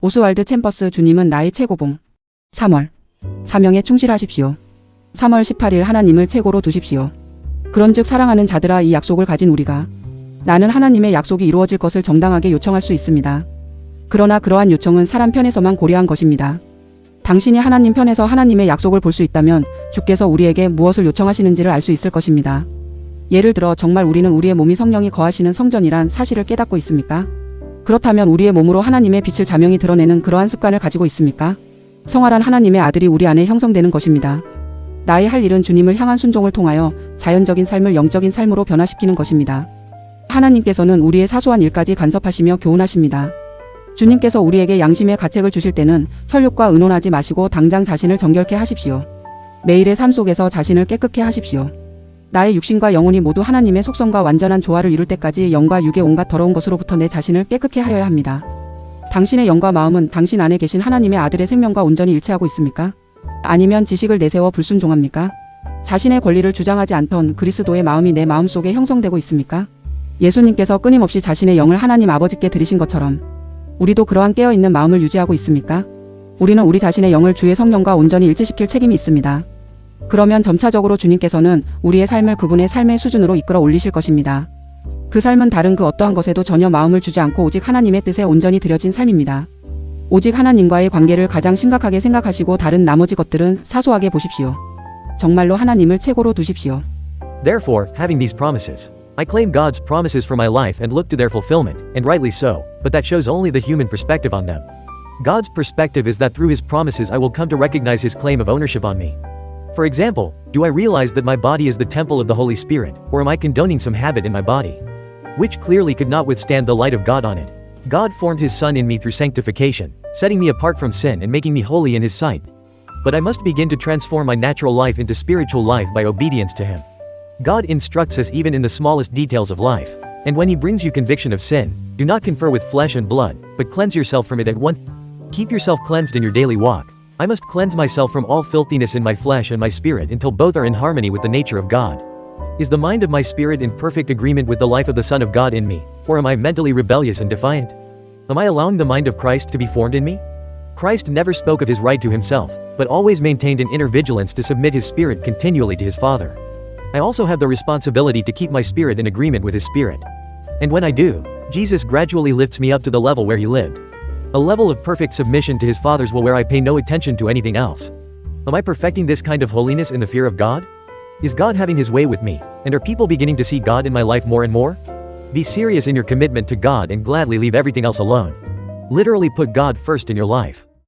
오스왈드 챔버스 주님은 나의 최고봉. 3월. 사명에 충실하십시오. 3월 18일 하나님을 최고로 두십시오. 그런즉 사랑하는 자들아, 이 약속을 가진 우리가 나는 하나님의 약속이 이루어질 것을 정당하게 요청할 수 있습니다. 그러나 그러한 요청은 사람 편에서만 고려한 것입니다. 당신이 하나님 편에서 하나님의 약속을 볼 수 있다면 주께서 우리에게 무엇을 요청하시는지를 알 수 있을 것입니다. 예를 들어 정말 우리는 우리의 몸이 성령이 거하시는 성전이란 사실을 깨닫고 있습니까? 그렇다면 우리의 몸으로 하나님의 빛을 자명히 드러내는 그러한 습관을 가지고 있습니까? 성화란 하나님의 아들이 우리 안에 형성되는 것입니다. 나의 할 일은 주님을 향한 순종을 통하여 자연적인 삶을 영적인 삶으로 변화시키는 것입니다. 하나님께서는 우리의 사소한 일까지 간섭하시며 교훈하십니다. 주님께서 우리에게 양심의 가책을 주실 때는 혈육과 의논하지 마시고 당장 자신을 정결케 하십시오. 매일의 삶 속에서 자신을 깨끗게 하십시오. 나의 육신과 영혼이 모두 하나님의 속성과 완전한 조화를 이룰 때까지 영과 육의 온갖 더러운 것으로부터 내 자신을 깨끗게 하여야 합니다. 당신의 영과 마음은 당신 안에 계신 하나님의 아들의 생명과 온전히 일치하고 있습니까? 아니면 지식을 내세워 불순종합니까? 자신의 권리를 주장하지 않던 그리스도의 마음이 내 마음속에 형성되고 있습니까? 예수님께서 끊임없이 자신의 영을 하나님 아버지께 드리신 것처럼 우리도 그러한 깨어있는 마음을 유지하고 있습니까? 우리는 우리 자신의 영을 주의 성령과 온전히 일치시킬 책임이 있습니다. 그러면 점차적으로 주님께서는 우리의 삶을 그분의 삶의 수준으로 이끌어 올리실 것입니다. 그 삶은 다른 그 어떠한 것에도 전혀 마음을 주지 않고 오직 하나님의 뜻에 온전히 드려진 삶입니다. 오직 하나님과의 관계를 가장 심각하게 생각하시고 다른 나머지 것들은 사소하게 보십시오. 정말로 하나님을 최고로 두십시오. Therefore, having these promises, I claim God's promises for my life and look to their fulfillment, and rightly so, but that shows only the human perspective on them. God's perspective is that through His promises I will come to recognize His claim of ownership on me. For example, do I realize that my body is the temple of the Holy Spirit, or am I condoning some habit in my body, which clearly could not withstand the light of God on it? God formed His Son in me through sanctification, setting me apart from sin and making me holy in His sight. But I must begin to transform my natural life into spiritual life by obedience to Him. God instructs us even in the smallest details of life, and when He brings you conviction of sin, do not confer with flesh and blood, but cleanse yourself from it at once. Keep yourself cleansed in your daily walk. I must cleanse myself from all filthiness in my flesh and my spirit until both are in harmony with the nature of God. Is the mind of my spirit in perfect agreement with the life of the Son of God in me, or am I mentally rebellious and defiant? Am I allowing the mind of Christ to be formed in me? Christ never spoke of His right to Himself, but always maintained an inner vigilance to submit His spirit continually to His Father. I also have the responsibility to keep my spirit in agreement with His Spirit. And when I do, Jesus gradually lifts me up to the level where He lived. A level of perfect submission to His Father's will where I pay no attention to anything else. Am I perfecting this kind of holiness in the fear of God? Is God having His way with me, and are people beginning to see God in my life more and more? Be serious in your commitment to God and gladly leave everything else alone. Literally put God first in your life.